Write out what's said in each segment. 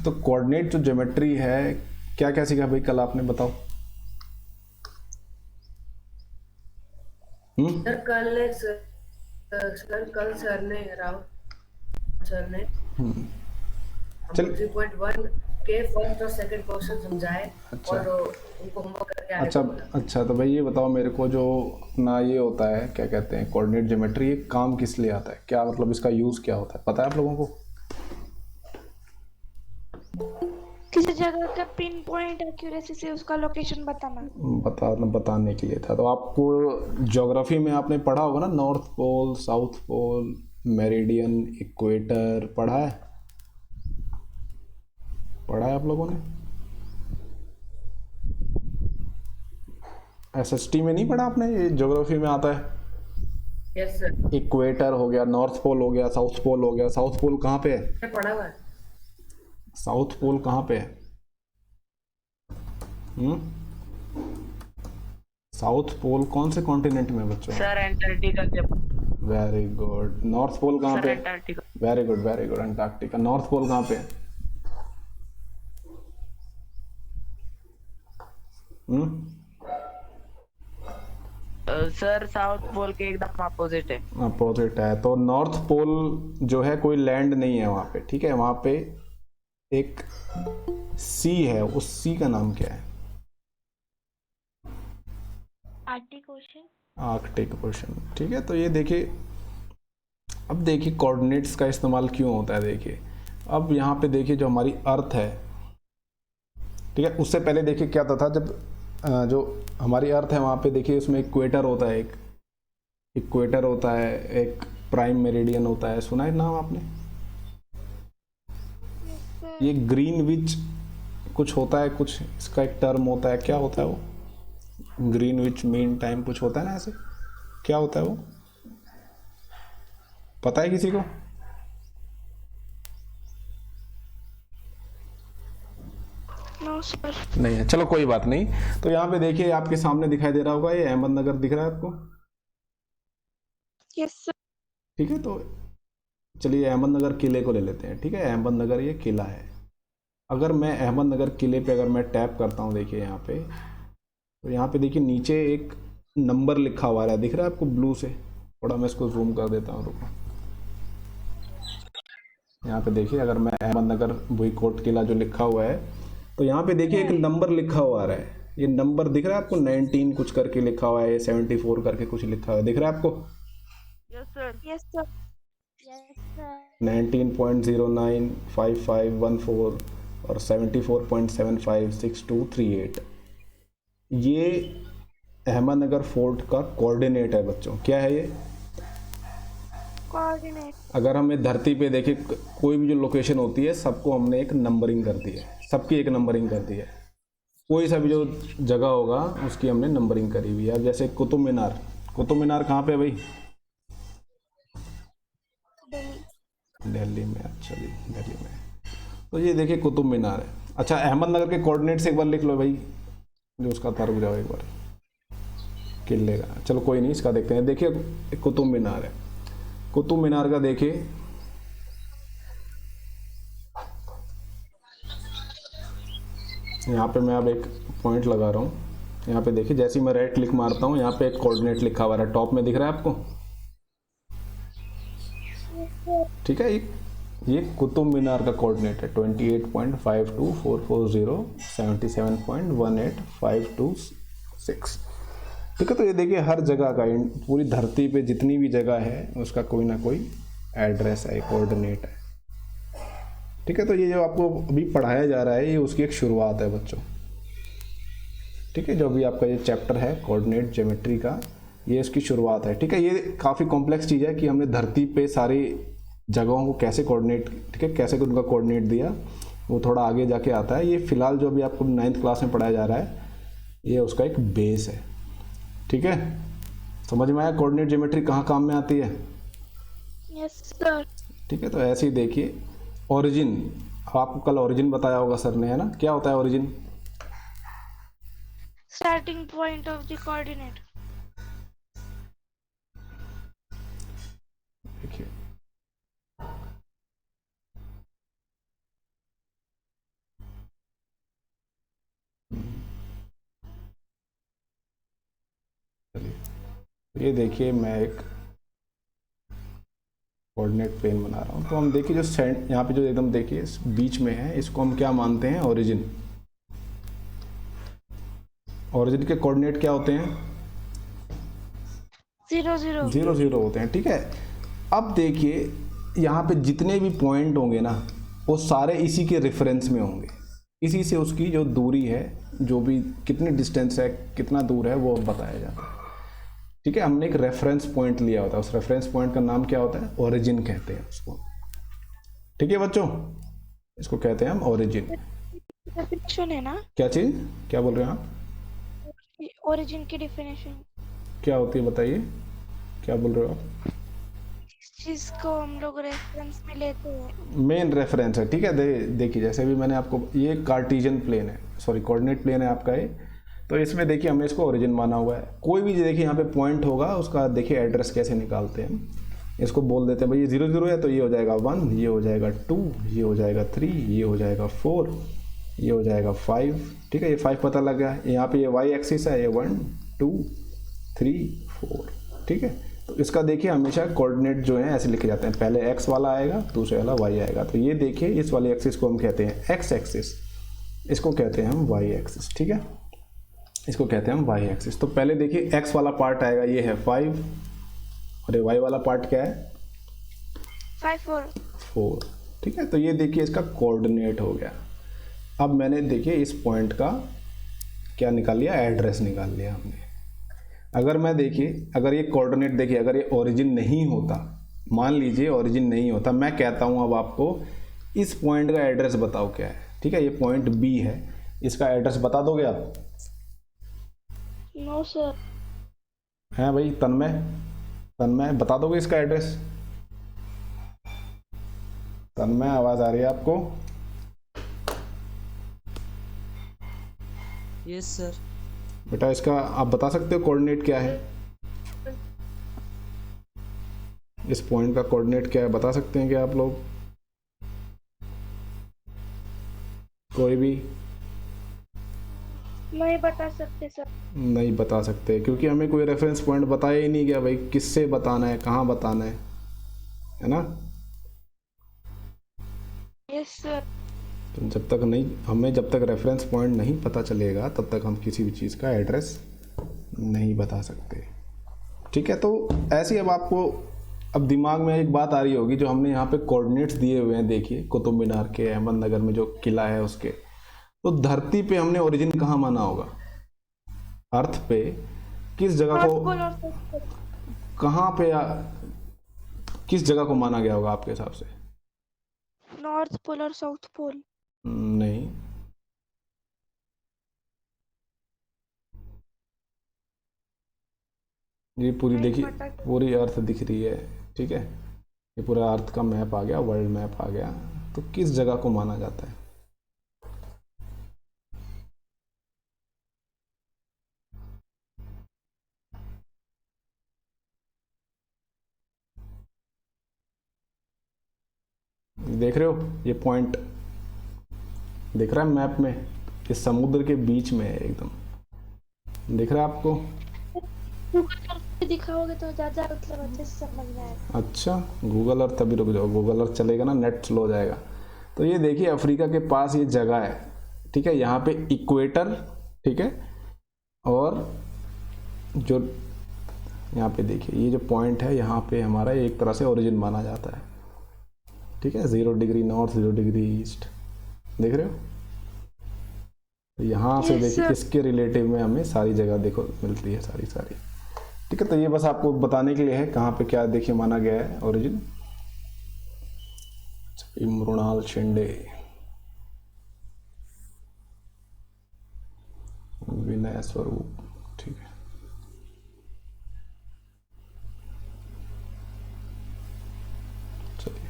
तो कोऑर्डिनेट जो ज्योमेट्री है, क्या क्या सीखा भाई कल आपने, बताओ। सर कल सर ने राव सर ने चल, हमको 3.1 के फर्स्ट और सेकंड क्वेश्चन समझाए अच्छा और उनको होमवर्क करके आने अच्छा को बोला। अच्छा। तो भाई ये बताओ मेरे को, जो अपना ये होता है, क्या कहते हैं, कोऑर्डिनेट ज्योमेट्री, ये काम किस लिए आता है, क्या मतलब इसका यूज़ क्या होता है, पता है आप लोगों को? किसी जगह का पिन पॉइंट एक्यूरेसी से उसका लोकेशन बताना। बताने के लिए था। तो आपको ज्योग्राफी में आपने पढ़ा होगा ना, North Pole, South Pole, meridian, equator, पढ़ा है आप लोगों ने? एसएसटी में नहीं पढ़ा आपने? ये ज्योग्राफी में आता है। यस सर, इक्वेटर हो गया, नॉर्थ पोल हो गया, साउथ पोल हो गया। साउथ पोल कहाँ पे है? क्या पढ़ा हुआ है? साउथ पोल कहाँ पे है? साउथ पोल कौन से कॉन्टिनेंट में है बच्चों? सर एंटार्क्टिका के वेरी गुड। नॉर्थ पोल कहाँ सर पे? Antarctica. Very good very good, Antarctica. North Pole कहाँ पे है? सर साउथ पोल के एकदम अपोजिट है। अपोजिट है। तो नॉर्थ पोल जो है, कोई लैंड नहीं है वहाँ पे, ठीक है? वहाँ पे एक सी है, उस सी का नाम क्या है? Arctic ocean. आर्कटिक ओशन, ठीक है। तो ये देखिए, अब देखिए कोऑर्डिनेट्स का इस्तेमाल क्यों होता है। देखिए अब यहाँ पे देखिए, जो हमारी अर्थ है, ठीक है, उससे पहले देखिए क्या होता था। जब जो हमारी अर्थ है वहाँ पे देखिए, उसमें इक्वेटर होता है, एक इक्वेटर होता है, एक प्राइम मेरिडियन होता है। सुना है नाम आपने? ये ग्रीनविच कुछ होता है, कुछ इसका एक टर्म होता है, क्या होता है वो? ग्रीनविच मीन टाइम कुछ होता है ना ऐसे, क्या होता है वो, पता है किसी को? No sir. नहीं है, चलो कोई बात नहीं। तो यहाँ पे देखिए, आपके सामने दिखाई दे रहा होगा, ये अहमदनगर दिख रहा है आपको? Yes sir. ठीक है, तो चलिए अहमदनगर किले को ले लेते हैं, ठीक है? अहमदनगर ये किला है। अगर मैं अहमदनगर किले पे अगर मैं टैप करता हूँ, देखिए यहाँ पे, तो यहाँ पे देखिए नीचे एक नंबर लिखा हुआ है, दिख रहा है आपको ब्लू से? थोड़ा मैं इसको जूम कर देता हूँ, रुको। यहाँ पे देखिए, अगर मैं अहमदनगर बुईकोट किला जो लिखा हुआ है, तो यहाँ पे देखिए एक नंबर लिखा हुआ आ रहा है। ये नंबर दिख रहा है आपको? 19 कुछ करके लिखा हुआ है, 74 करके कुछ लिखा हुआ है, दिख रहा है आपको? Yes sir. Yes sir. Yes sir. 19.095514 और 74.756238, ये अहमदनगर फोर्ट का कोऑर्डिनेट है बच्चों। क्या है ये? कोऑर्डिनेट। अगर हमें धरती पे देखिए, कोई भी जो लोकेशन होती है, सबको हमने एक नंबरिंग कर दी है, सबकी एक नंबरिंग कर दी है। कोई सा भी जो जगह होगा उसकी हमने नंबरिंग करी हुई है। अब जैसे कुतुब मीनार, कुतुब मीनार कहाँ पे है भाई? दिल्ली। दिल्ली में। अच्छा जी, दिल्ली में। तो ये देखिए कुतुब मीनार है। अच्छा, अहमदनगर के कोऑर्डिनेट्स एक बार लिख लो भाई, जो उसका था, रुक जाओ एक बार, किले का। चलो कोई नहीं, इसका देखते हैं। देखिए कुतुब मीनार है, कुतुब मीनार का देखिए, यहाँ पे मैं अब एक पॉइंट लगा रहा हूँ। यहाँ पे देखिए, जैसे ही मैं राइट क्लिक मारता हूँ, यहाँ पे एक कोऑर्डिनेट लिखा हुआ है, टॉप में दिख रहा है आपको? ठीक है, ये कुतुब मीनार का कोऑर्डिनेट है 28.524407.18526। ठीक है, तो ये देखिए हर जगह का, पूरी धरती पे जितनी भी जगह है उसका कोई ना कोई एड्रेस है, कोऑर्डिनेट है। ठीक है, तो ये जो आपको अभी पढ़ाया जा रहा है, ये उसकी एक शुरुआत है बच्चों। ठीक है, जो अभी आपका ये चैप्टर है कोऑर्डिनेट ज्योमेट्री का, ये इसकी शुरुआत है। ठीक है, ये काफ़ी कॉम्प्लेक्स चीज़ है कि हमने धरती पे सारी जगहों को कैसे कोऑर्डिनेट, ठीक है, कैसे उनका कोऑर्डिनेट दिया, वो थोड़ा आगे जाके आता है। ये फिलहाल जो अभी आपको 9th क्लास में पढ़ाया जा रहा है, ये उसका एक बेस है। ठीक है, समझ में आया कोऑर्डिनेट ज्योमेट्री कहाँ काम में आती है? Yes sir. ठीक है, तो ऐसे ही देखिए ओरिजिन, आपको कल ओरिजिन बताया होगा सर ने, है ना? क्या होता है origin? Starting point of the coordinate. देखिए ये देखिए मैं एक कोऑर्डिनेट प्लेन बना रहा हूँ। तो हम देखिए जो सेंट यहाँ पे जो एकदम देखिए इस बीच में है, इसको हम क्या मानते हैं, ओरिजिन। ओरिजिन के कोऑर्डिनेट क्या होते हैं, 0 0। 0 0 होते हैं, ठीक है। अब देखिए यहाँ पे जितने भी पॉइंट होंगे ना, वो सारे इसी के रेफरेंस में होंगे। इसी से उसकी जो दूरी है, जो भी कितनी डिस्टेंस है, कितना दूर है, वो बताया जाता है, ठीक है। हमने एक रेफरेंस पॉइंट लिया होता है, उस रेफरेंस पॉइंट का नाम क्या होता है, ओरिजिन कहते हैं उसको, ठीक है बच्चों। इसको कहते हैं हम ओरिजिन। डेफिनेशन है ना, क्या चीज़, क्या बोल रहे हैं आप, ओरिजिन की डेफिनेशन, क्या होती है बताइए, क्या बोल रहे हो आप। जिसको हम लोग रेफरेंस में लेते हैं। मेन रेफरेंस है, ठीक है। देखिए जैसे भी मैंने आपको, ये कार्टेशियन प्लेन है, सॉरी कोऑर्डिनेट प्लेन है आपका ये। तो इसमें देखिए हमने इसको ओरिजिन माना हुआ है। कोई भी देखिए यहाँ पे पॉइंट होगा, उसका देखिए एड्रेस कैसे निकालते हैं हम। इसको बोल देते हैं भाई ये 0 0 है, तो ये हो जाएगा 1, ये हो जाएगा 2, ये हो जाएगा 3, ये हो जाएगा 4, ये हो जाएगा 5, ठीक है। ये 5 पता लग गया। यहाँ पे ये वाई एक्सिस है, ये 1 2 3 4, ठीक है। तो इसका देखिए हमेशा कोऑर्डिनेट जो है ऐसे लिखे जाते हैं, पहले एक्स वाला आएगा, दूसरे वाला वाई आएगा। तो ये देखिए इस वाले एक्सिस को हम कहते हैं एक्स एक्सिस, इसको कहते हैं हम वाई एक्सिस, ठीक है। इसको कहते हैं हम वाई एक्सिस। तो पहले देखिए एक्स वाला पार्ट आएगा, ये है 5, और ये वाई वाला पार्ट क्या है, 5 4, ठीक है। तो ये देखिए इसका कोऑर्डिनेट हो गया। अब मैंने देखिए इस पॉइंट का क्या निकाल लिया, एड्रेस निकाल लिया हमने। अगर मैं देखिए, अगर ये कोऑर्डिनेट देखिए, अगर ये ओरिजिन नहीं होता, मान लीजिए ओरिजिन नहीं होता, मैं कहता हूँ अब आपको इस पॉइंट का एड्रेस बताओ क्या है, ठीक है। ये पॉइंट बी है, इसका एड्रेस बता दोगे आप, नो सर। हैं भाई, तन्मय बता दोगे इसका एड्रेस। तन्मय आवाज आ रही है आपको, यस सर। बेटा इसका आप बता सकते हो कोऑर्डिनेट क्या है, इस पॉइंट का कोऑर्डिनेट क्या है, बता सकते हैं क्या आप लोग, कोई भी नहीं बता सकते सर। नहीं बता सकते, क्योंकि हमें कोई रेफरेंस पॉइंट बताया ही नहीं गया भाई, किससे बताना है, कहाँ बताना है ना। Yes sir. तो जब तक नहीं, हमें जब तक रेफरेंस पॉइंट नहीं पता चलेगा, तब तक हम किसी भी चीज़ का एड्रेस नहीं बता सकते, ठीक है। तो ऐसे ही अब आपको, अब दिमाग में एक बात आ रही होगी, जो हमने यहाँ पे कोऑर्डिनेट्स दिए हुए हैं, देखिए कुतुब मीनार के, अहमदनगर में जो किला है उसके, तो धरती पे हमने ओरिजिन कहाँ माना होगा, अर्थ पे किस जगह को, कहाँ पे किस जगह को माना गया होगा आपके हिसाब से। नॉर्थ पोल और साउथ पोल। नहीं, ये पूरी देखिए, पूरी अर्थ दिख रही है, ठीक है। ये पूरा अर्थ का मैप आ गया, वर्ल्ड मैप आ गया। तो किस जगह को माना जाता है, देख रहे हो ये पॉइंट दिख रहा है मैप में, ये समुद्र के बीच में है एकदम, दिख रहा है आपको। दिखाओगे तो ज्यादा मतलब अच्छे से समझ में आएगा। अच्छा, गूगल अर्थ, तभी रुक जाओ, गूगल अर्थ चलेगा ना, नेट स्लो हो जाएगा। तो ये देखिए अफ्रीका के पास ये जगह है, ठीक है। यहाँ पे इक्वेटर, ठीक है, और जो यहाँ पे देखिए ये जो पॉइंट है, यहाँ पे हमारा एक तरह से ओरिजिन माना जाता है, ठीक है। 0 डिग्री नॉर्थ, 0 डिग्री ईस्ट, देख रहे हो। तो यहाँ से देखिए इसके रिलेटिव में हमें सारी जगह देखो मिलती है, सारी, ठीक है। तो ये बस आपको बताने के लिए है कहाँ पे क्या देखिए माना गया है ओरिजिन। मृणाल शेंडे, विनय स्वरूप, ठीक है। चलिए,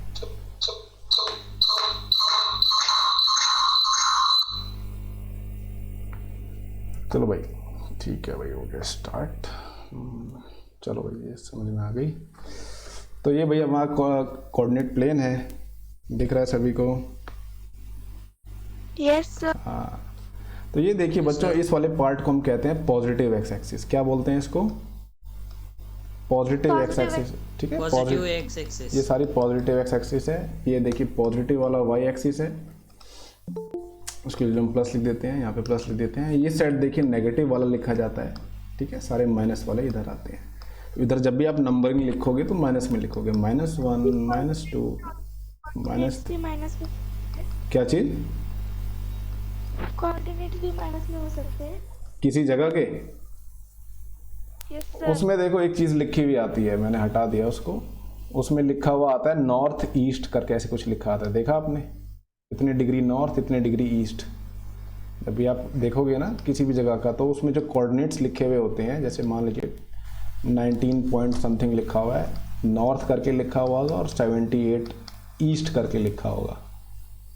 चलो भाई, ठीक है भाई, हो गया स्टार्ट। चलो भाई, ये समझ में आ गई। तो ये भैया हमारा कोऑर्डिनेट प्लेन है, दिख रहा है सभी को। Yes sir. हाँ, तो ये देखिए बच्चों, इस वाले पार्ट को हम कहते हैं पॉजिटिव एक्स एक्सिस। क्या बोलते हैं इसको, पॉजिटिव एक्स Positive एक्सिस, ठीक है, पॉजिटिव एक्स एक्सिस। ये सारी पॉजिटिव एक्स एक्सिस है। ये देखिए पॉजिटिव वाला वाई एक्सिस है, उसके लिए हम प्लस लिख देते हैं, यहाँ पे प्लस लिख देते हैं। ये साइड देखिए नेगेटिव वाला लिखा जाता है, ठीक है, सारे माइनस वाले इधर आते हैं। तो इधर जब भी आप नंबरिंग लिखोगे तो माइनस में लिखोगे, -1 -2 माइनस, भी माइनस में, क्या चीज़, कोऑर्डिनेट भी माइनस में हो सकते हैं। किसी जगह के, यस सर। उसमें देखो एक चीज़ लिखी हुई आती है, मैंने हटा दिया उसको, उसमें लिखा हुआ आता है नॉर्थ ईस्ट करके, ऐसे कुछ लिखा आता है, देखा आपने, इतने डिग्री नॉर्थ इतने डिग्री ईस्ट। जब भी आप देखोगे ना किसी भी जगह का, तो उसमें जो कोऑर्डिनेट्स लिखे हुए होते हैं, जैसे मान लीजिए 19 पॉइंट समथिंग लिखा हुआ है, नॉर्थ करके लिखा हुआ होगा, और 78 ईस्ट करके लिखा होगा,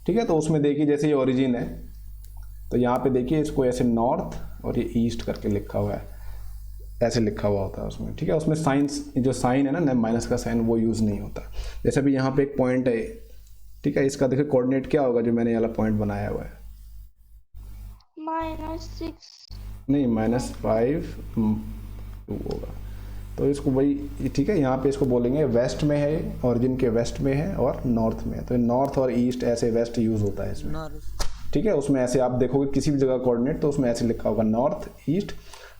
ठीक है। तो उसमें देखिए जैसे ये ओरिजिन है, तो यहाँ पे देखिए इसको ऐसे नॉर्थ और ये ईस्ट करके लिखा हुआ है, ऐसे लिखा हुआ होता है उसमें, ठीक है। उसमें साइंस, जो साइन है ना माइनस का साइन, वो यूज़ नहीं होता। जैसे अभी यहाँ पे एक पॉइंट है, ठीक है, इसका देखिए कोऑर्डिनेट क्या होगा, जो मैंने ये वाला पॉइंट बनाया हुआ है, -6, नहीं -5 2 होगा। तो इसको वही, ठीक है, यहाँ पे इसको बोलेंगे वेस्ट में है, ओरिजिन के वेस्ट में है और नॉर्थ में है, तो नॉर्थ और ईस्ट ऐसे वेस्ट यूज़ होता है इसमें, ठीक है। उसमें ऐसे आप देखोगे किसी भी जगह कोऑर्डिनेट, तो उसमें ऐसे लिखा होगा नॉर्थ ईस्ट।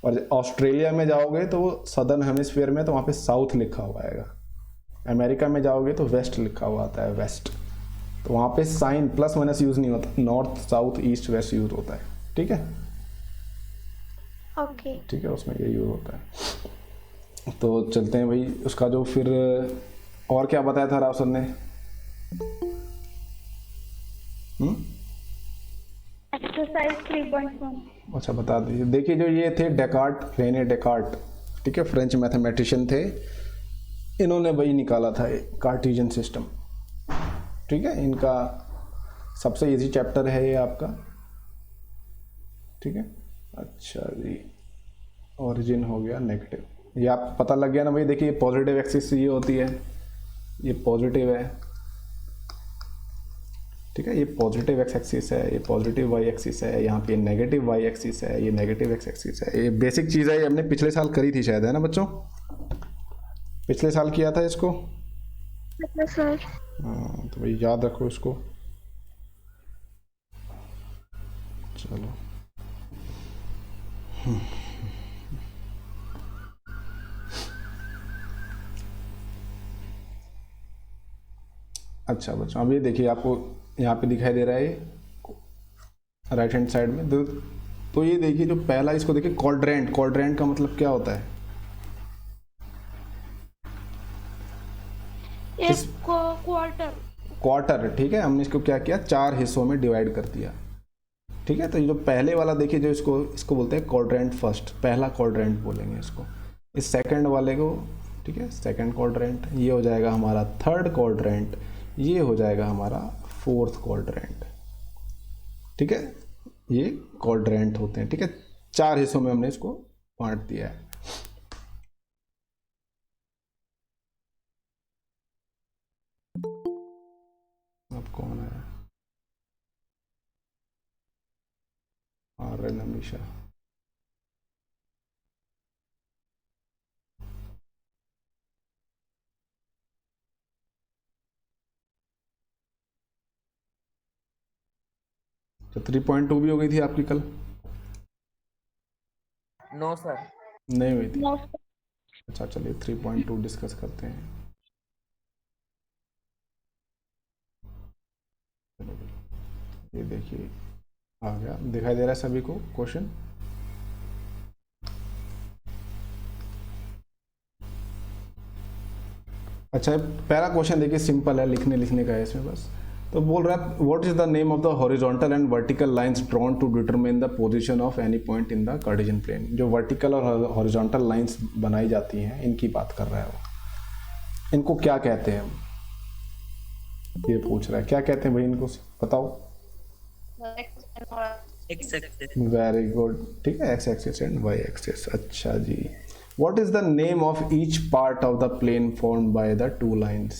और ऑस्ट्रेलिया में जाओगे तो वो सदर्न हेमिस्फीयर में, तो वहाँ पे साउथ लिखा हुआ आएगा। अमेरिका में जाओगे तो वेस्ट लिखा हुआ आता है, वेस्ट। तो वहाँ पे साइन प्लस माइनस यूज़ नहीं होता, north south east west use होता है, ठीक है, ओके। ठीक है, उसमें ये यूज़ होता है। तो चलते हैं भाई, उसका जो फिर और क्या बताया था राव सर ने, एक्सरसाइज 3.1। अच्छा बता दीजिए। देखिए जो ये थे डेकार्ट, रेने डेकार्ट, ठीक है, फ्रेंच मैथमेटिशियन थे, इन्होंने वही निकाला था कार्टेशियन सिस्टम, ठीक है। इनका सबसे इजी चैप्टर है ये आपका, ठीक है। अच्छा जी, ओरिजिन हो गया नेगेटिव, ये आप पता लग गया ना भाई। देखिए पॉजिटिव एक्सिस ये होती है, ये पॉजिटिव है, ठीक है, ये पॉजिटिव एक्स एक्सिस है, ये पॉजिटिव वाई एक्सिस है, यहाँ पे नेगेटिव वाई एक्सिस है, ये नेगेटिव एक्स एक्सिस है। ये बेसिक चीज़ है, ये हमने पिछले साल करी थी शायद, है ना बच्चों, पिछले साल किया था इसको, यस सर। हाँ, तो भाई याद रखो इसको। चलो अच्छा बच्चों, अब ये देखिए आपको यहाँ पे दिखाई दे रहा है राइट हैंड साइड में, तो ये देखिए जो पहला, इसको देखिए क्वाड्रेंट, क्वाड्रेंट का मतलब क्या होता है, एक क्वार्टर। क्वार्टर, ठीक है। हमने इसको क्या किया, 4 हिस्सों में डिवाइड कर दिया, ठीक है। तो ये जो पहले वाला देखिए, जो इसको बोलते हैं क्वाड्रेंट फर्स्ट, पहला क्वाड्रेंट बोलेंगे इसको। इस सेकंड वाले को, ठीक है, सेकंड क्वाड्रेंट, ये हो जाएगा हमारा थर्ड क्वाड्रेंट, ये हो जाएगा हमारा फोर्थ क्वाड्रेंट, ठीक है। ये क्वाड्रेंट होते हैं, ठीक है। 4 हिस्सों में हमने इसको बांट दिया है। अब कौन है, आर्यन हमेशा, तो 3.2 भी हो गई थी आपकी कल, नो सर। नहीं हुई थी। अच्छा चलिए 3.2 डिस्कस करते हैं। चलो ये देखिए आ गया, दिखाई दे रहा है सभी को क्वेश्चन। अच्छा पहला क्वेश्चन देखिए सिंपल है, लिखने का है इसमें बस। तो बोल रहा है what is the name of the horizontal and vertical lines drawn to determine the position of any point in the Cartesian plane. जो वर्टिकल और हॉरिजॉन्टल लाइंस बनाई जाती हैं, इनकी बात कर रहा है वो। इनको क्या कहते हैं, ये पूछ रहा है, क्या कहते हैं भाई इनको, बताओ। X axis. वेरी गुड, ठीक है, X axis and Y axis. अच्छा जी, what is the name of each part of the plane formed by the two lines?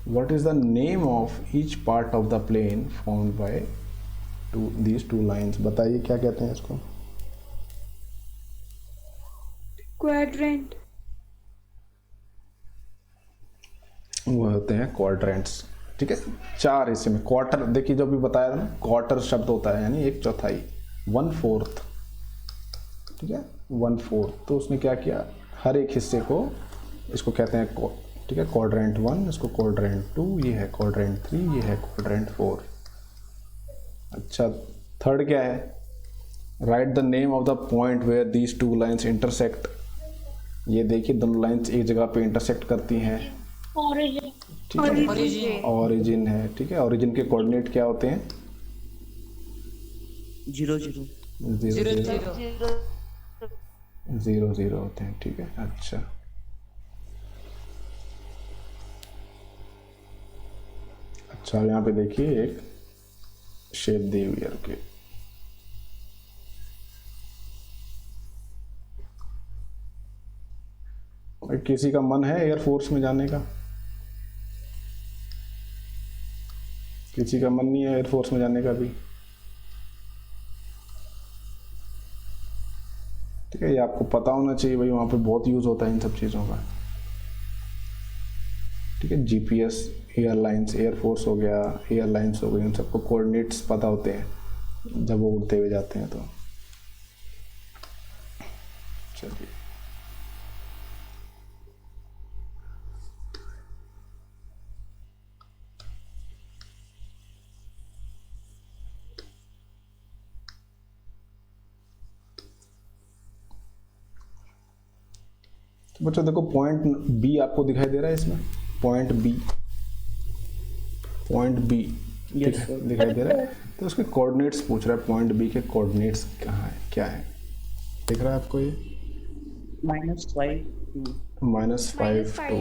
What is the name of each part of the plane formed by these two lines? बताइए क्या कहते हैं इसको। Quadrant. वो होते हैं quadrants. ठीक है, 4 हिस्से में क्वार्टर, देखिए जो भी बताया था ना, क्वार्टर शब्द होता है यानी 1/4, 1/4। ठीक है, 1/4। तो उसने क्या किया, हर एक हिस्से को, इसको कहते हैं ठीक है क्वाड्रेंट 1, इसको क्वाड्रेंट 2, ये है क्वाड्रेंट 3, ये है क्वाड्रेंट 4। अच्छा, थर्ड क्या है, write the name of the point where these two lines intersect. ये देखिए दोनों लाइन्स एक जगह पे इंटरसेक्ट करती हैं। origin, ठीक है, ऑरिजिन है। ठीक है, ऑरिजिन के कोऑर्डिनेट क्या होते हैं, 0 0 0 0 0 0 होते हैं। ठीक है, अच्छा अच्छा, यहाँ पे देखिए एक शेप दी हुई है के, किसी का मन है एयरफोर्स में जाने का? किसी का मन नहीं है एयरफोर्स में जाने का भी? ठीक है, ये आपको पता होना चाहिए भाई, वहाँ पे बहुत यूज़ होता है इन सब चीज़ों का। ठीक है, जीपीएस, एयरलाइंस, एयरफोर्स हो गया, एयरलाइंस हो गई, उन सबको कोऑर्डिनेट्स पता होते हैं जब वो उड़ते हुए जाते हैं। तो चलिए, तो बच्चों देखो पॉइंट बी आपको दिखाई दे रहा है इसमें, पॉइंट बी, पॉइंट बी दिखाई दे रहा है। तो उसके कोऑर्डिनेट्स पूछ रहा है, पॉइंट बी के कोऑर्डिनेट्स कहाँ है, क्या है, दिख रहा है आपको ये? -5 -5 2।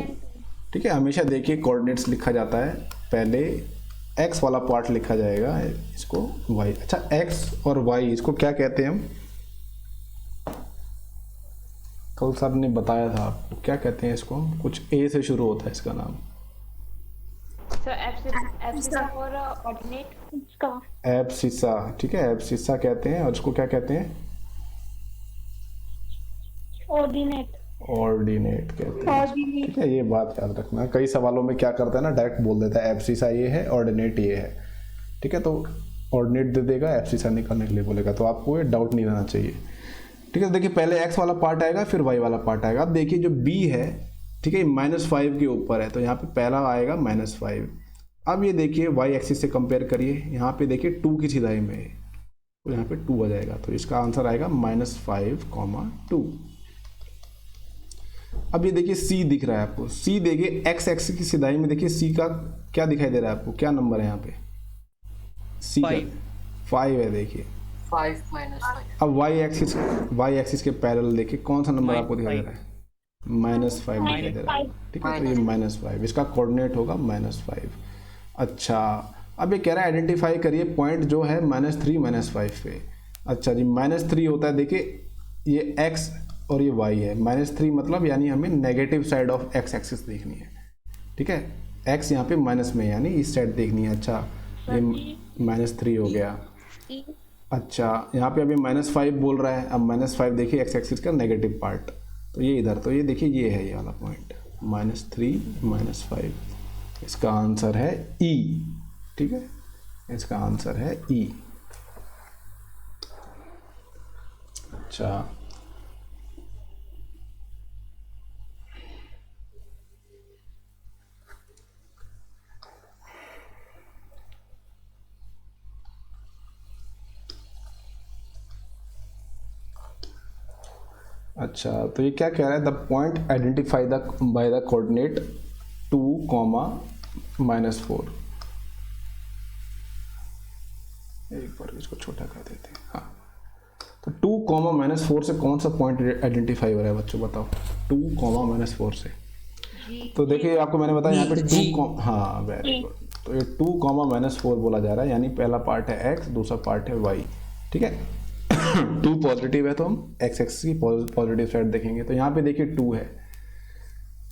ठीक है, हमेशा देखिए कोऑर्डिनेट्स लिखा जाता है, पहले एक्स वाला पार्ट लिखा जाएगा, इसको वाई। अच्छा, एक्स और वाई इसको क्या कहते हैं हम? कल सर ने बताया था आपको, क्या कहते हैं इसको हम? कुछ ए से शुरू होता है इसका नाम। so abscissa और ordinate इसका एब्सिसा। ठीक है, एब्सिसा कहते हैं, और इसको क्या कहते हैं? ordinate ऑर्डिनेट कहते हैं। ठीक है, ये बात याद रखना, कई सवालों में क्या करता है ना, डायरेक्ट बोल देता है एब्सिसा ये है, ऑर्डिनेट ये है। ठीक है, तो ऑर्डिनेट दे देगा, एब्सिसा निकालने के लिए बोलेगा, तो आपको ये डाउट नहीं रहना चाहिए। ठीक है, देखिए पहले एक्स वाला पार्ट आएगा, फिर वाई वाला पार्ट आएगा। अब देखिए जो बी है, ठीक है, -5 के ऊपर है, तो यहाँ पे पहला आएगा -5। अब ये देखिए वाई एक्सिस से कंपेयर करिए, यहाँ पे देखिए 2 की सिधाई में है, तो यहाँ पे 2 आ जाएगा, तो इसका आंसर आएगा -5, 2। अब ये देखिए सी दिख रहा है आपको, सी देखिए एक्स एक्सिस की सिधाई में, देखिए सी का क्या दिखाई दे रहा है आपको, क्या नंबर है यहाँ पे? सी का 5 है। देखिए 5 -5। अब वाई एक्सिस के पैरेलल देखिए कौन सा नंबर आपको दिखाई दे रहा है? -5 दिखाई दे रहा है। ठीक है, तो ये -5, इसका कोऑर्डिनेट होगा -5। अच्छा, अब ये कह रहा है आइडेंटिफाई करिए पॉइंट जो है -3 -5 पे। अच्छा जी, -3 होता है, देखिए ये x और ये y है, -3 मतलब यानी हमें negative side of x axis देखनी है। ठीक है, x यहाँ पे माइनस में यानी इस साइड देखनी है। अच्छा, ये -3 हो गया। अच्छा, यहाँ पे अभी -5 बोल रहा है, अब -5 देखिए x एक्सिस का नेगेटिव पार्ट, तो ये इधर, तो ये देखिए ये है ये वाला पॉइंट, -3 -5, इसका आंसर है E। ठीक है, इसका आंसर है E। अच्छा, अच्छा, तो ये क्या कह रहा है? The point identify the by the coordinate 2, -4। एक बार इसको छोटा कर देते हैं। हाँ, तो 2, -4 से कौन सा पॉइंट आइडेंटिफाई हो रहा है बच्चों, बताओ? 2, -4 से। तो देखिए आपको मैंने बताया यहाँ पे 2, हाँ वेरी गुड, तो ये 2, -4 बोला जा रहा है, यानी पहला पार्ट है x, दूसरा पार्ट है y। ठीक है, 2 पॉजिटिव है तो हम x एक्सिस की पॉजिटिव साइड देखेंगे, तो यहाँ पे देखिए 2 है।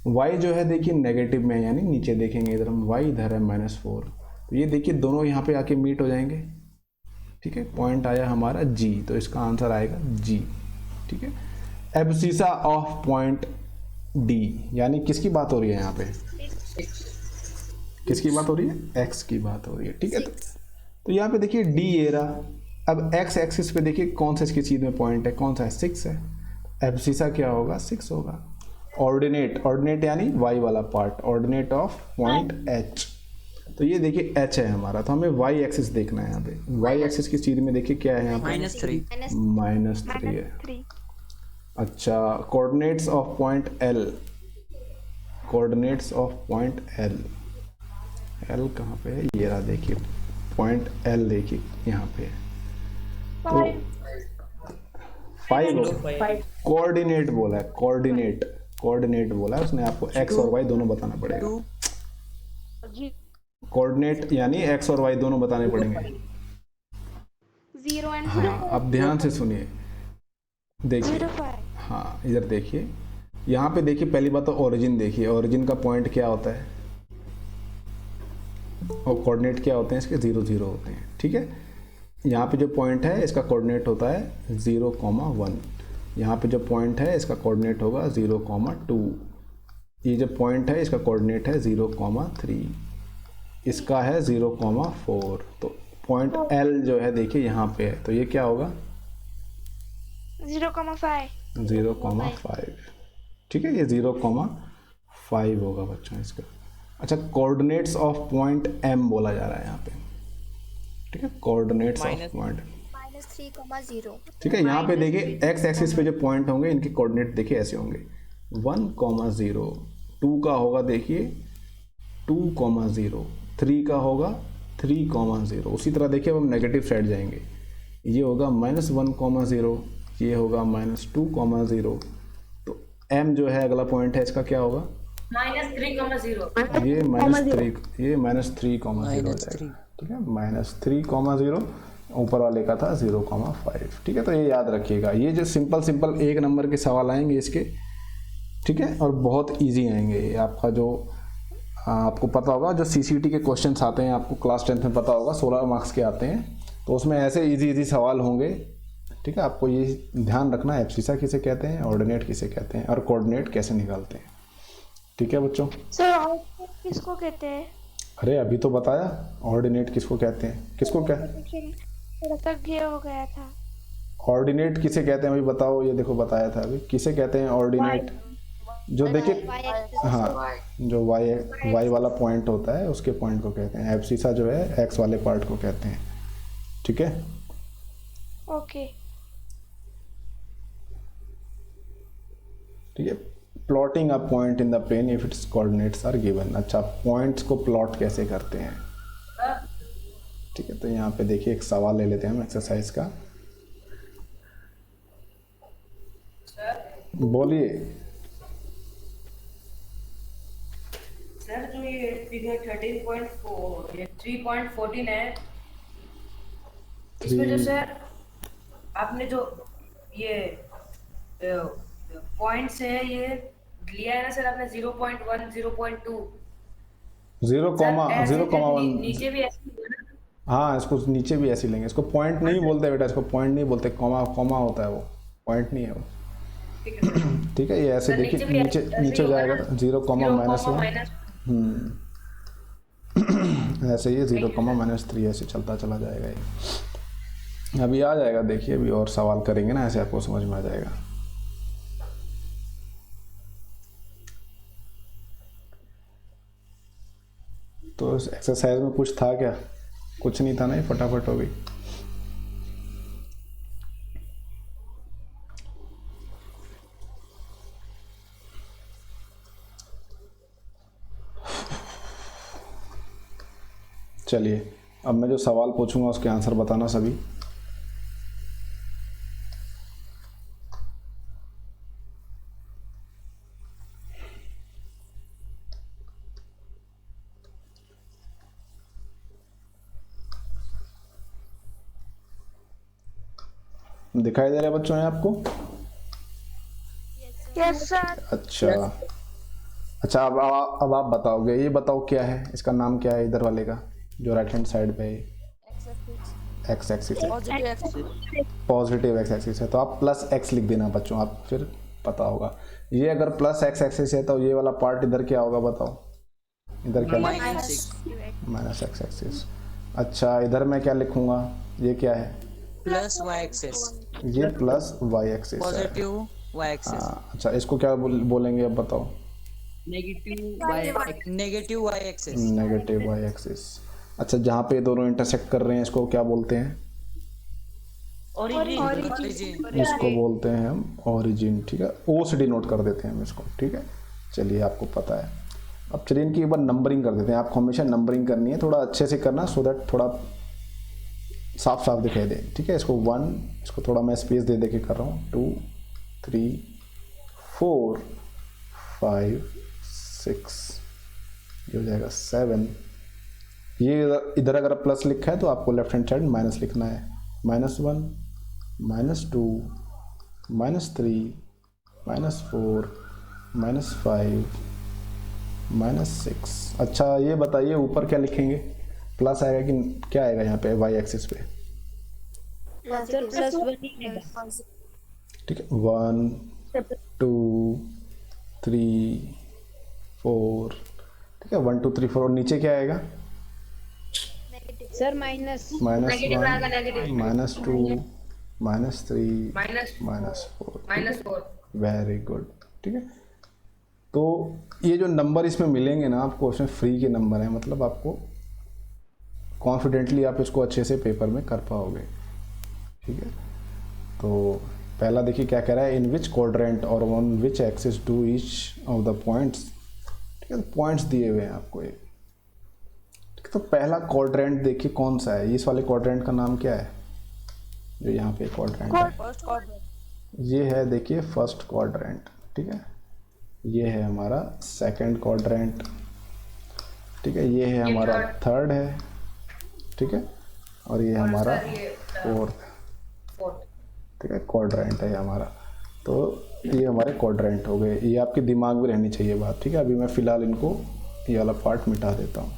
y जो है देखिए नेगेटिव में है, यानी नीचे देखेंगे इधर हम, y इधर है -4, तो ये देखिए दोनों यहाँ पे आके मीट हो जाएंगे। ठीक है, पॉइंट आया हमारा G, तो इसका आंसर आएगा G। ठीक है, एब्सिसा ऑफ पॉइंट D, यानी किसकी बात हो रही है यहाँ पे? किसकी बात हो रही है? एक्स की बात हो रही है, ठीक है। तो यहाँ पे देखिए डी ये रहा। अब एक्स एक्सिस पे देखिए कौन सा इसकी चीज़ में पॉइंट है, कौन सा है? 6 है। एब्सिसा क्या होगा? 6 होगा। ऑर्डिनेट यानी वाई वाला part, ordinate of point H. तो ये देखिए एच है हमारा, तो हमें वाई एक्सिस देखना है यहाँ पे। वाई एक्सिस की चीज़ में देखिए क्या है यहाँ पे? -3 है। 3 अच्छा, coordinates of point L, coordinates of point L, L कहाँ पे है? ये रहा, देखिए पॉइंट एल, देखिए यहाँ पे है। तो 5 होगा। कोऑर्डिनेट बोला है, कोऑर्डिनेट बोला है उसने, आपको एक्स और वाई दोनों बताना पड़ेगा। कोऑर्डिनेट यानी एक्स और वाई दोनों बताने पड़ेंगे। 0 एंड हाँ, अब ध्यान से सुनिए, देखिए 5। हाँ इधर देखिए, यहाँ पे देखिए पहली बात तो ओरिजिन देखिए, ओरिजिन का पॉइंट क्या होता है और कोऑर्डिनेट क्या होते हैं इसके? 0 0 होते हैं, ठीक है। यहाँ पे जो पॉइंट है इसका कोऑर्डिनेट होता है 0,1। यहाँ पे जो पॉइंट है इसका कोऑर्डिनेट होगा 0,2। ये जो पॉइंट है इसका कोऑर्डिनेट है 0,3। इसका है 0,4। तो पॉइंट एल जो है देखिए यहाँ पे है, तो ये क्या होगा? 0,5। 0,5, ठीक है। ये 0,5 होगा बच्चों इसका। अच्छा, कोऑर्डिनेट्स ऑफ पॉइंट एम बोला जा रहा है यहाँ पे, ठीक है। कोऑर्डिनेट्स ऑफ पॉइंट -3,0 ठीक है। यहाँ पे देखिए एक्स एक्सिस पे जो पॉइंट होंगे इनके कोऑर्डिनेट देखिए ऐसे होंगे 1,0, 2 का होगा देखिए 2,0, 3 का होगा 3,0। उसी तरह देखिए अब हम नेगेटिव साइड जाएंगे, ये होगा -1,0, ये होगा -2,0। तो m जो है अगला पॉइंट है इसका क्या होगा? -3,0। ये -3,0 हो जाएगा, ठीक है। -3,0, ऊपर वाले का था 0,5, ठीक है। तो ये याद रखिएगा, ये जो सिंपल एक नंबर के सवाल आएंगे इसके, ठीक है, और बहुत इजी आएंगे। ये आपका जो आपको पता होगा जो सीसीटी के क्वेश्चंस आते हैं, आपको क्लास 10th में पता होगा 16 मार्क्स के आते हैं, तो उसमें ऐसे इजी सवाल होंगे, ठीक है। आपको ये ध्यान रखना, एब्सिसा किसे कहते हैं, ऑर्डिनेट किसे कहते हैं और कोऑर्डिनेट कैसे निकालते हैं, ठीक है बच्चों। सर आउटपुट किसको कहते हैं? अरे अभी तो बताया ऑर्डिनेट किसको कहते हैं, किसको क्या लेकिन थोड़ा सा ये हो गया था। ऑर्डिनेट किसे कहते हैं अभी बताओ, ये देखो बताया था अभी, किसे कहते हैं ऑर्डिनेट? जो देखिए हाँ, जो वाई वाला पॉइंट होता है उसके पॉइंट को कहते हैं। एब्सिसा जो है एक्स वाले पार्ट को कहते हैं, ठीक है। ओके, ठीक है। Plotting a point in the plane if it's coordinates are given. अच्छा, पॉइंट्स को प्लॉट कैसे करते हैं, ठीक है। तो यहाँ पे देखिए एक सवाल ले लेते हैं हम एक्सरसाइज का, बोलिए। सर जो ये फिगर 13.4 ये 3.14 है, इसमें जो सर आपने जो ये पॉइंट्स है ये लिया है ना सर आपने 0.1 0.2 0,1 नीचे भी ऐसे ही है ना? हाँ, इसको नीचे भी ऐसे लेंगे, इसको पॉइंट नहीं बोलते बेटा, इसको पॉइंट नहीं बोलते, कॉमा होता है, वो पॉइंट नहीं है वो, ठीक है। ये ऐसे सर, देखिए नीचे भी नीचे ऐसे नीचे होगा जाएगा ना? 0,-1 ऐसे ये 0,-3 ऐसे चलता चला जाएगा ये। अभी आ जाएगा, देखिए अभी और सवाल करेंगे ना, ऐसे आपको समझ में आ जाएगा। तो इस एक्सरसाइज में कुछ था क्या? कुछ नहीं था ना, ये फटाफट हो गई। चलिए अब मैं जो सवाल पूछूंगा उसके आंसर बताना सभी। दिखाई दे रहा है बच्चों, है आपको? Yes sir. अच्छा अच्छा, अब आप बताओगे, ये बताओ क्या है, इसका नाम क्या है इधर वाले का जो राइट हैंड साइड पे है? एक्स एक्सिस है, पॉजिटिव एक्स एक्सिस है, तो आप +x लिख देना बच्चों, आप फिर पता होगा। ये अगर +x एक्सिस है तो ये वाला पार्ट इधर क्या होगा बताओ? इधर क्या -6 x एक्सिस। अच्छा इधर मैं क्या लिखूंगा, ये क्या है, प्लस y एक्सिस ये प्लस y एक्सिस है। पॉजिटिव y एक्सिस हाँ अच्छा, इसको क्या बोलेंगे अब बताओ, negative y axis negative y axis. अच्छा जहाँ पे ये दोनों इंटरसेक्ट कर रहे हैं इसको क्या बोलते हैं, ओरिजिन इसको बोलते हैं हम ओरिजिन। ठीक है, ओ से डिनोट कर देते हैं हम इसको। ठीक है, चलिए आपको पता है। अब चलिए इनकी एक बार नंबरिंग कर देते हैं। आपको हमेशा नंबरिंग करनी है, थोड़ा अच्छे से करना सो दैट थोड़ा साफ साफ दिखाई दे। ठीक है, इसको 1, इसको थोड़ा मैं स्पेस दे दे के कर रहा हूँ, 2 3 4 5 6, ये हो जाएगा 7। ये इधर अगर प्लस लिखा है तो आपको लेफ्ट हैंड साइड माइनस लिखना है, -1 -2 -3 -4 -5 -6। अच्छा ये बताइए ऊपर क्या लिखेंगे, प्लस आएगा कि क्या आएगा यहाँ पे वाई एक्सिस पे। ठीक है, 1 2 3 4, ठीक है 1 2 3 4, और नीचे क्या आएगा, सर माइनस -1 -2 -3 -4। Very good. ठीक है, तो ये जो नंबर इसमें मिलेंगे ना आपको, इसमें फ्री के नंबर हैं, मतलब आपको कॉन्फिडेंटली आप इसको अच्छे से पेपर में कर पाओगे। ठीक है, तो पहला देखिए क्या कह रहा है, इन विच क्वाड्रेंट और on which axis do each of the points. ठीक है, तो पॉइंट्स दिए हुए हैं आपको ये। ठीक है, तो पहला क्वाड्रेंट देखिए कौन सा है, इस वाले क्वाड्रेंट का नाम क्या है, जो यहाँ पे क्वाड्रेंट है, ये है देखिए फर्स्ट क्वाड्रेंट। ठीक है, ये है हमारा सेकंड क्वाड्रेंट। ठीक है, ये है हमारा थर्ड है। ठीक है, और ये हमारा फोर्थ। ठीक है, क्वाड्रेंट है हमारा। तो ये हमारे क्वाड्रेंट हो गए, ये आपके दिमाग में रहनी चाहिए बात। ठीक है, अभी मैं फिलहाल इनको ये वाला पार्ट मिटा देता हूँ।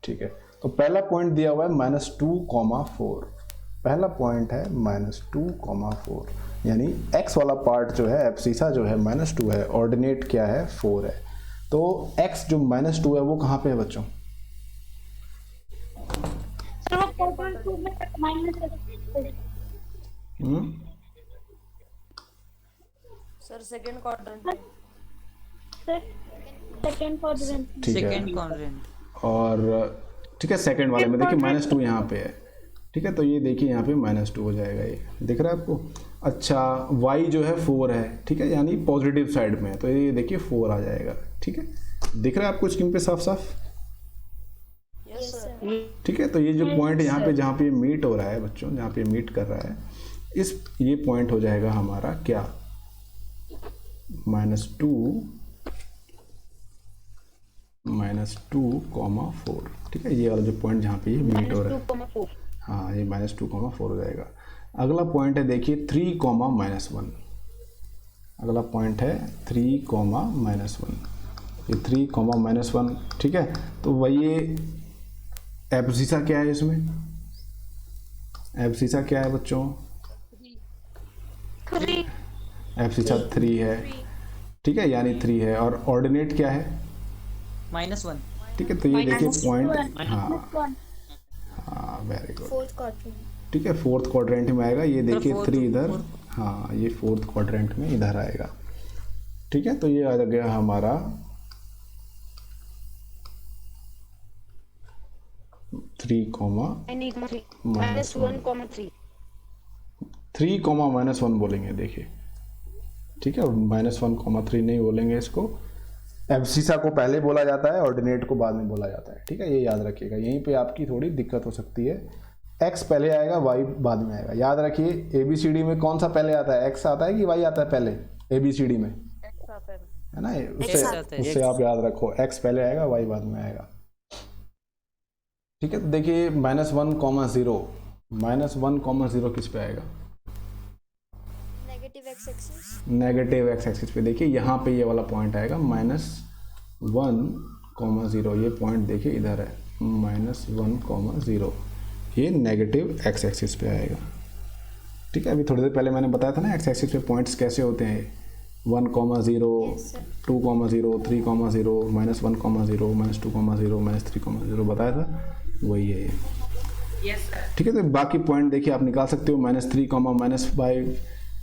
ठीक है, तो पहला पॉइंट दिया हुआ है -2,4। पहला पॉइंट है -2,4, यानी x वाला पार्ट जो है एब्सिसा जो है -2 है, ऑर्डिनेट क्या है 4 है। तो x जो -2 है वो कहाँ पे है बच्चों, सर सेकंड क्वाड्रेंट। ठीक है, सेकंड क्वाड्रेंट। और ठीक है सेकंड वाले में देखिए -2 यहाँ पे है। ठीक है, तो ये देखिए यहाँ पे -2 हो जाएगा, ये दिख रहा है आपको। अच्छा y जो है 4 है। ठीक है, यानी पॉजिटिव साइड में है, तो ये देखिए 4 आ जाएगा। ठीक है, दिख रहा है आपको स्क्रीन पे साफ साफ। ठीक है, तो ये जो पॉइंट यहाँ पे जहाँ पे मीट हो रहा है बच्चों, जहाँ पे मीट कर रहा है, ये पॉइंट हो जाएगा हमारा क्या, -2,4। ठीक है, ये वाला जो पॉइंट जहाँ पे ये मीट हो रहा है, हाँ ये -2,4 हो जाएगा। अगला पॉइंट है देखिए 3,-1। अगला पॉइंट है 3,-1, ये 3,-1। ठीक है, तो वही ये एब्सिसा क्या है, इसमें एब्सिसा क्या है बच्चों, एब्सिसा 3 है। ठीक है, यानी 3 है, और ऑर्डिनेट क्या है -1। ठीक है, तो ये देखिए पॉइंट, हाँ हाँ वेरी गुड। Fourth quadrant. ठीक है, फोर्थ क्वाड्रेंट में आएगा, ये देखिए 3 इधर, हाँ ये फोर्थ क्वाड्रेंट में इधर आएगा। ठीक है, तो ये आ गया हमारा 3,-1 बोलेंगे देखिए। ठीक है, -1,3 नहीं बोलेंगे इसको। एब्सिसा को पहले बोला जाता है, ऑर्डिनेट को बाद में बोला जाता है। ठीक है, ये याद रखिएगा, यहीं पे आपकी थोड़ी दिक्कत हो सकती है। x पहले आएगा, y बाद में आएगा। याद रखिए ABCD में कौन सा पहले आता है, x आता है कि y आता है पहले ABCD में, है ना, उससे आप याद रखो, x पहले आएगा, y बाद में आएगा। ठीक है, तो देखिए -1,0 किस पे आएगा, नेगेटिव x एक्सिस पे। देखिए यहाँ पे ये वाला पॉइंट आएगा -1,0। ये पॉइंट देखिए इधर है -1,0, ये नेगेटिव x एक्सिस पे आएगा। ठीक है, अभी थोड़ी देर पहले मैंने बताया था ना x एक्सिस पे पॉइंट्स कैसे होते हैं। 1,0 2,0 3,0 -1,0 -2,0 -3,0 बताया था, वही है ये। Yes, sir. ठीक है, तो बाकी पॉइंट देखिए आप निकाल सकते हो, -3, -5,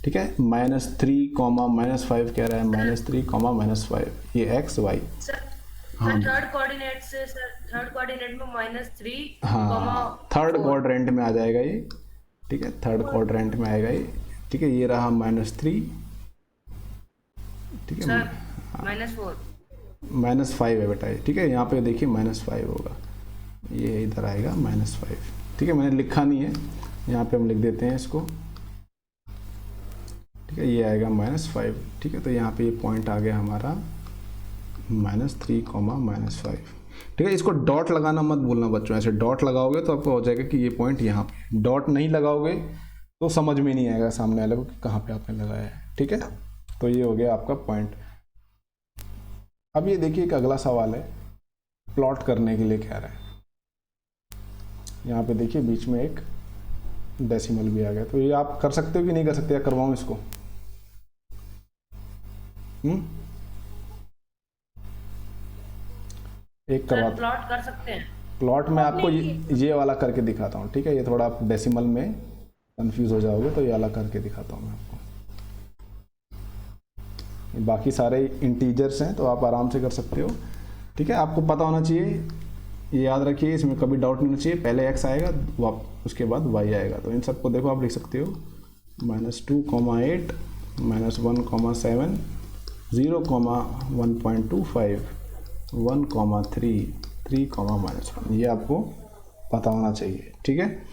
ठीक है, -3, -5 कह रहा है, -3, -5, ये x y। Sir, हाँ। थर्ड कोऑर्डिनेट से सर, थर्ड कोऑर्डिनेट में -3, हाँ, थर्ड क्वाड्रेंट में आ जाएगा ये, ठीक है, थर्ड क्वाड्रेंट में आएगा ये, ठीक है, ये रहा -3, ठीक है, सर -4। -5 है बेटा ये, ठीक है, यहाँ पे देखिए -5 होगा, ये इधर आएगा -5, ठीक है, मैंने लिखा नहीं है, यहाँ पे हम लिख देते हैं इसको, ठीक है, ये आएगा -5, ठीक है, तो यहाँ पे ये पॉइंट आ गया हमारा -3, -5, ठीक है। इसको डॉट लगाना मत भूलना बच्चों, ऐसे डॉट लगाओगे तो आपको हो जाएगा कि ये पॉइंट यहाँ पे, डॉट नहीं लगाओगे तो समझ में नहीं आएगा सामने वाले को कि कहाँ पे आपने लगाया है, ठीक है। तो ये हो गया आपका पॉइंट। अब ये देखिए एक अगला सवाल है, प्लॉट करने के लिए कह रहा है, यहाँ पे देखिए बीच में एक डेसिमल भी आ गया, तो ये आप कर सकते हो कि नहीं कर सकते, या करवाऊँ इसको? एक सर करवा, प्लॉट कर सकते हैं। प्लॉट में आपको ये वाला करके दिखाता हूँ, ठीक है, ये थोड़ा आप डेसिमल में कंफ्यूज हो जाओगे, तो ये वाला करके दिखाता हूँ मैं आपको। बाकी सारे इंटीजर्स हैं तो आप आराम से कर सकते हो, ठीक है। आपको पता होना चाहिए, ये याद रखिए, इसमें कभी डाउट नहीं होना चाहिए, पहले x आएगा, उसके बाद y आएगा, तो इन सबको देखो आप लिख सकते हो, -2, -8, -1, -7, 0, 1.25, 1, 3, 3, -1, ये आपको पता होना चाहिए, ठीक है।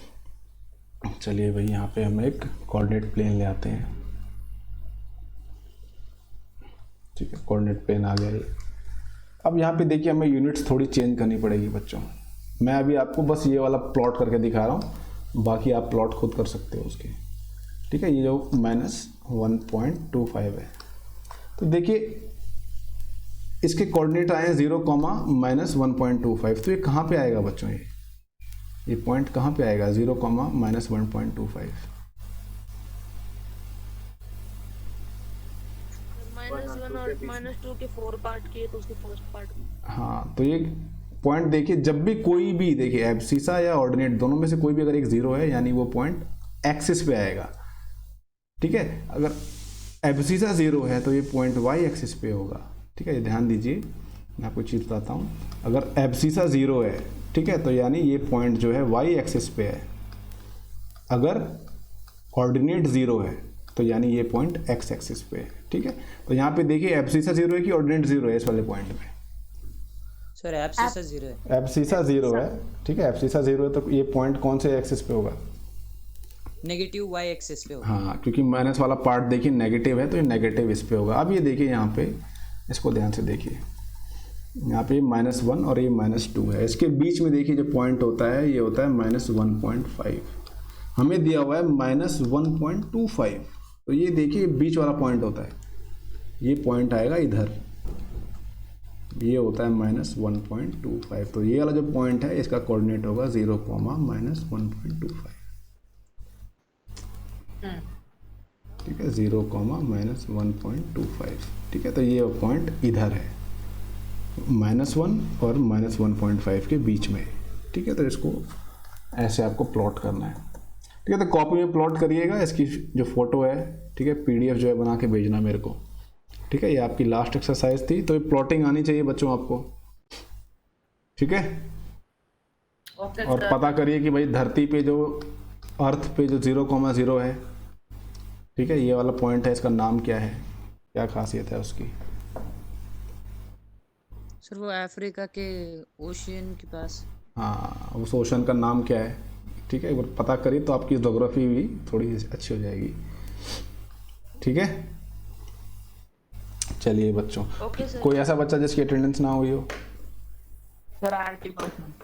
चलिए भाई, यहाँ पे हम एक कोऑर्डिनेट प्लेन ले आते हैं, ठीक है, कोऑर्डिनेट प्लेन आ गया ये। अब यहाँ पे देखिए हमें यूनिट्स थोड़ी चेंज करनी पड़ेगी बच्चों, मैं अभी आपको बस ये वाला प्लॉट करके दिखा रहा हूँ, बाकी आप प्लॉट खुद कर सकते हो उसके, ठीक है। ये जो -1.25 है, तो देखिए इसके कोऑर्डिनेट आए हैं 0, -1.25, तो ये कहाँ पे आएगा बच्चों, ये पॉइंट कहाँ पे आएगा, 0, -1.25, -1 और -2 के 4 पार्ट किए तो उसके फर्स्ट पार्ट। हाँ, तो ये पॉइंट देखिए, जब भी कोई भी देखिए एब्सिसा या ऑर्डिनेट दोनों में से कोई भी अगर एक 0 है, यानी वो पॉइंट एक्सिस पे आएगा, ठीक है। अगर एब्सिसा 0 है तो ये पॉइंट y एक्सिस पे होगा, ठीक है, ये ध्यान दीजिए, मैं आपको चीज़ बताता हूँ। अगर एब्सिसा 0 है, ठीक है, तो यानी ये पॉइंट जो है y एक्सिस पे है। अगर ऑर्डिनेट 0 है तो यानी ये पॉइंट x एक्सिस पे है, ठीक है। तो यहाँ पे देखिए एब्सिसा 0 है कि ऑर्डिनेट 0 है, इस वाले पॉइंट में सर एब्सिसा 0 है, एब्सिसा 0 है, ठीक है, एब्सिसा 0 है, तो ये पॉइंट कौन से एक्सिस पे होगा, नेगेटिव y एक्सिस पे होगा। हाँ, क्योंकि माइनस वाला पार्ट देखिए नेगेटिव है, तो ये नेगेटिव इस पे होगा। अब ये देखिए यहाँ पे, इसको ध्यान से देखिए, यहाँ पे -1 और ये -2 है, इसके बीच में देखिए जो पॉइंट होता है ये होता है -1.5, हमें दिया हुआ है -1.25, तो ये देखिए बीच वाला पॉइंट होता है, ये पॉइंट आएगा इधर, ये होता है -1.25, तो ये वाला जो पॉइंट है इसका कोऑर्डिनेट होगा 0, -1.25, ठीक है, 0, -1.25, ठीक है। तो ये पॉइंट इधर है, -1 और -1.5 के बीच में, ठीक है। तो इसको ऐसे आपको प्लॉट करना है, ठीक है। तो कॉपी में प्लॉट करिएगा, इसकी जो फोटो है, ठीक है, PDF जो है बना के भेजना मेरे को, ठीक है। ये आपकी लास्ट एक्सरसाइज थी, तो ये प्लॉटिंग आनी चाहिए बच्चों आपको, ठीक है। ओके और सर। पता करिए कि भाई धरती पे जो, अर्थ पे जो 0, है, ठीक है, ये वाला पॉइंट है, इसका नाम क्या है, क्या खासियत है उसकी? सर वो अफ्रीका के ओशियन के पास। हाँ, उस ओशन का नाम क्या है, ठीक है, एक बार पता करिए तो आपकी ज्योग्राफी भी थोड़ी अच्छी हो जाएगी, ठीक है। चलिए बच्चों, ओके सर। कोई ऐसा बच्चा जिसकी अटेंडेंस ना हुई हो? सर 80%।